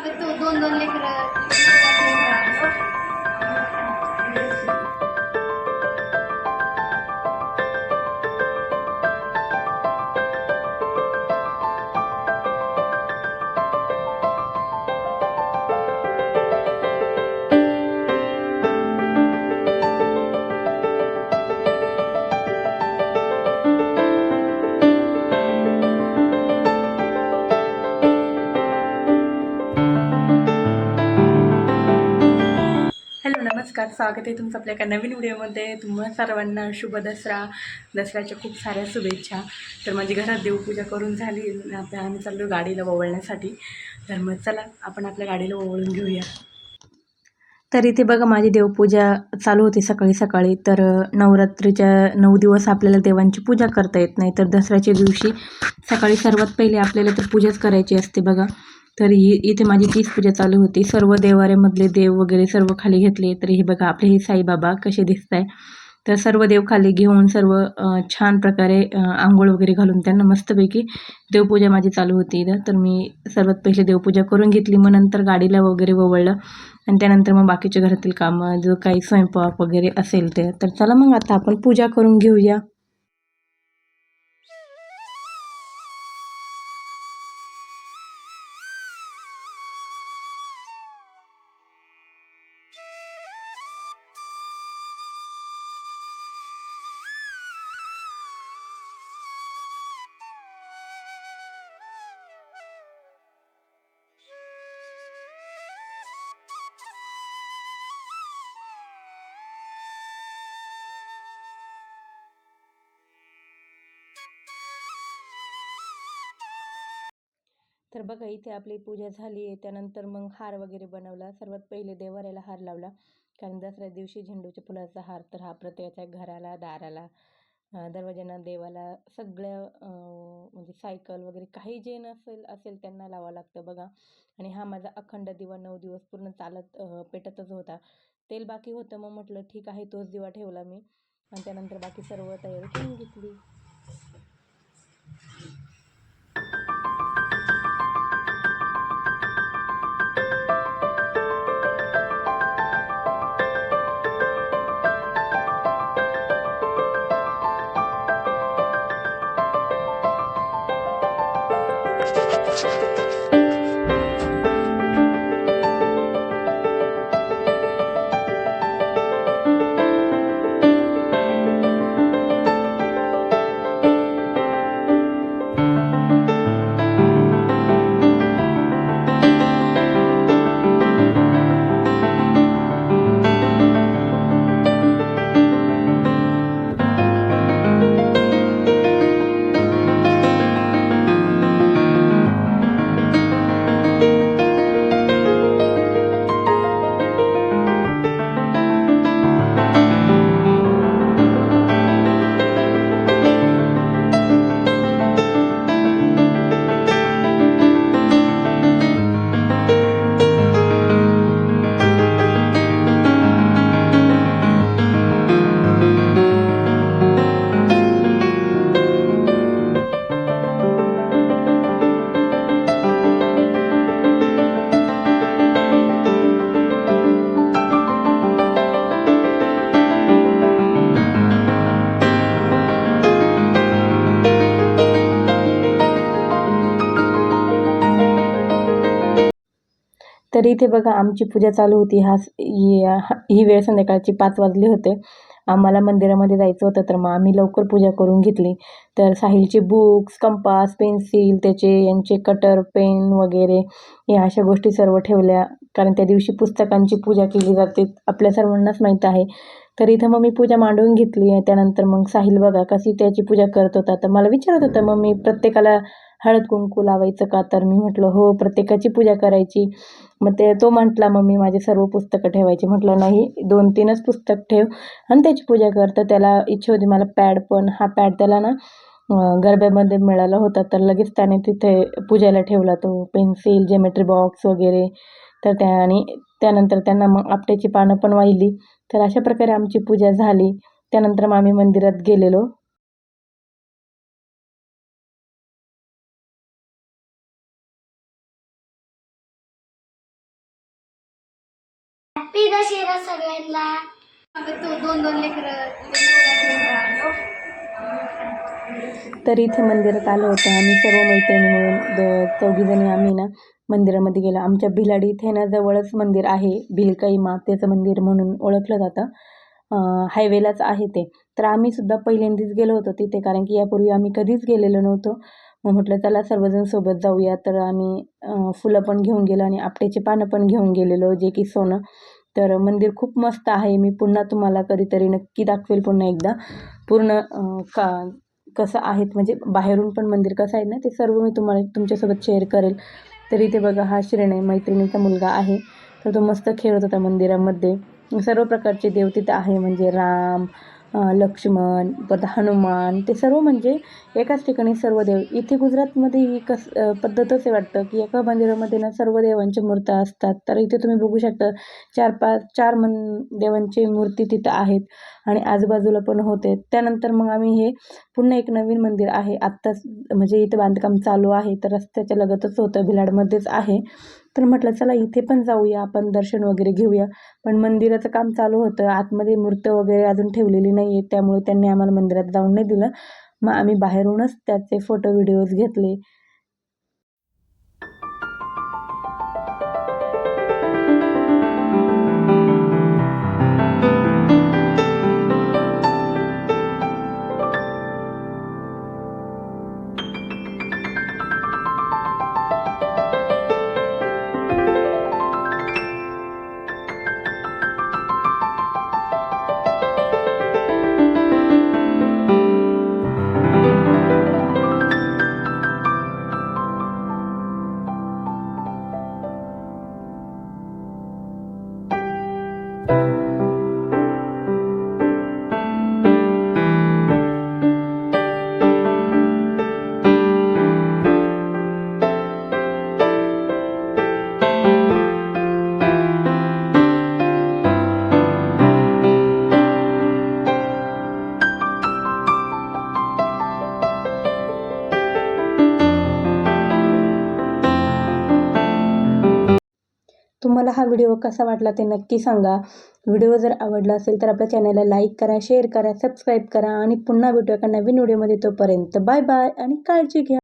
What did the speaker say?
तो दोन दोन लेकरं हॅलो नमस्कार, स्वागत आहे तुमचं आपल्या एका नवीन व्हिडिओमध्ये. तुम्हा सर्वांना शुभ दसरा. दसऱ्याच्या खूप साऱ्या शुभेच्छा. तर माझी घरात देवपूजा करून झाली. आता आम्ही चाललो गाडीला ओवळण्यासाठी. तर मग चला आपण आपल्या गाडीला ओवळून घेऊया. तर इथे बघा माझी देवपूजा चालू होती सकाळी सकाळी. तर नवरात्रीच्या 9 दिवस आपल्याला देवांची पूजा करता येत नाही. तर दसऱ्याच्या दिवशी सकाळी सर्वात पहिले आपल्याला तर पूजाच करायची असते बघा. तर इथे माझी तीच पूजा चालू होती. सर्व देवाऱ्यामधले देव वगैरे सर्व खाली घेतले. तर हे बघा आपले हे साईबाबा कसे दिसत आहे. तर सर्व देव खाली घेऊन सर्व छान प्रकारे आंघोळ वगैरे घालून त्यांना मस्तपैकी देवपूजा माझी चालू होती. तर मी सर्वात पहिले देवपूजा करून घेतली. मग नंतर गाडीला वगैरे वळलं आणि त्यानंतर मग बाकीच्या घरातील कामं जो काही स्वयंपाक वगैरे असेल ते. तर चला मग आता आपण पूजा करून घेऊया. तर बघा इथे आपली पूजा झाली आहे. त्यानंतर मग हार वगैरे बनवला. सर्वात पहिले देवाऱ्याला हार लावला, कारण दसऱ्या दिवशी झेंडूच्या फुलाचा हार तर हा प्रत्येकाच्या घराला, दाराला, दरवाज्यांना, देवाला, सगळ्या म्हणजे सायकल वगैरे काही जे असेल त्यांना लावावं लागतं बघा. आणि हा माझा अखंड दिवा 9 दिवस पूर्ण चालत पेटतच होता. तेल बाकी होतं, मग म्हटलं ठीक आहे तोच दिवा ठेवला मी. आणि त्यानंतर बाकी सर्व तयारी करून घेतली. तर इथे बघा आमची पूजा चालू होती. ही वेळ संध्याकाळची 5 वाजले होते. आम्हाला मंदिरामध्ये जायचं होतं, तर मग आम्ही लवकर पूजा करून घेतली. तर साहिलचे बुक्स, कंपास, पेन्सिल, यांचे कटर, पेन वगैरे या अशा गोष्टी सर्व ठेवल्या, कारण त्या दिवशी पुस्तकांची पूजा केली जाते, आपल्या सर्वांनाच माहीत आहे. तर इथं मग मी पूजा मांडून घेतली. त्यानंतर मग साहिल बघा कशी त्याची पूजा करत होता. तर मला विचारत होता, मम्मी प्रत्येकाला हळद कुंकू लावायचं का? तर मी म्हटलं हो, प्रत्येकाची पूजा करायची. मग तो म्हटला, मम्मी माझे सर्व पुस्तकं ठेवायची. म्हटलं नाही, 2-3च पुस्तक ठेव आणि त्याची पूजा कर. तर त्याला इच्छा होती मला पॅड पण. हा पॅड त्याला ना गरब्यामध्ये मिळाला होता, तर लगेच त्याने तिथे पूजायला ठेवला तो. पेन्सिल, ज्योमेट्री बॉक्स वगैरे. तर आणि त्यानंतर त्यांना मग आपट्याची पानं पण वाहिली. तर अशा प्रकारे आमची पूजा झाली. त्यानंतर मग आम्ही मंदिरात गेलेलो. हॅपी दशेरा सगळ्यांना. तो 2-2 लेकरं. तर इथे मंदिरात आलो होतो आम्ही सर्व मैत्रिणी मिळून चौघीजणी आम्ही ना मंदिरामध्ये गेलो. आमच्या भिलाडी इथे ना जवळच मंदिर आहे, भिलकाई मातेचं मंदिर म्हणून ओळखलं जातं. हायवेलाच आहे ते. तर आम्ही सुद्धा पहिल्यांदाच गेलो होतो तिथे, कारण की यापूर्वी आम्ही कधीच गेलेलो नव्हतो. मग म्हटलं चला सर्वजण सोबत जाऊया. तर आम्ही फुलं पण घेऊन गेलो आणि आपट्याची पानं पण घेऊन गेलेलो, जे की सोनं. तर मंदिर खूप मस्त आहे. मी पुन्हा तुम्हाला कधीतरी नक्की दाखवेल पुन्हा एकदा पूर्ण कसं आहेत, म्हणजे बाहेरून पण मंदिर कसं आहे ना ते सर्व मी तुम्हाला तुमच्यासोबत शेअर करेल. तर इथे बघा हा श्रेणय मैत्रिणीचा मुलगा आहे. तर तो मस्त खेळत होता मंदिरामध्ये. सर्व प्रकारचे देव तिथे आहे, म्हणजे राम, लक्ष्मण, परत हनुमान, ते सर्व म्हणजे एकाच ठिकाणी सर्व देव. इथे गुजरातमध्ये ही पद्धतच आहे वाटतं, की एका मंदिरामध्ये ना सर्व देवांच्या मूर्त्या असतात. तर इथे तुम्ही बघू शकता 4 देवांची मूर्ती तिथं आहेत आणि आजूबाजूला पण होते. त्यानंतर मग आम्ही हे पुन्हा एक नवीन मंदिर आहे आत्ताच, म्हणजे इथे बांधकाम चालू आहे, तर रस्त्याच्या लगतच होतं, भिलाडमध्येच आहे. तर म्हटलं चला इथे पण जाऊया, आपण दर्शन वगैरे घेऊया. पण मंदिराचं काम चालू होतं, आतमध्ये मूर्ती वगैरे अजून ठेवलेली नाही आहे, त्यामुळे त्यांनी आम्हाला मंदिरात जाऊन नाही दिलं. मग आम्ही बाहेरूनच त्याचे फोटो व्हिडिओज घेतले. तुम्हाला हा व्हिडिओ कसा वाटला ते नक्की सांगा. व्हिडिओ जर आवडला असेल तर आपल्या चॅनलला लाईक करा, शेअर करा, सबस्क्राईब करा आणि पुन्हा भेटूया एका नवीन व्हिडिओमध्ये. तोपर्यंत बाय बाय आणि काळजी घ्या.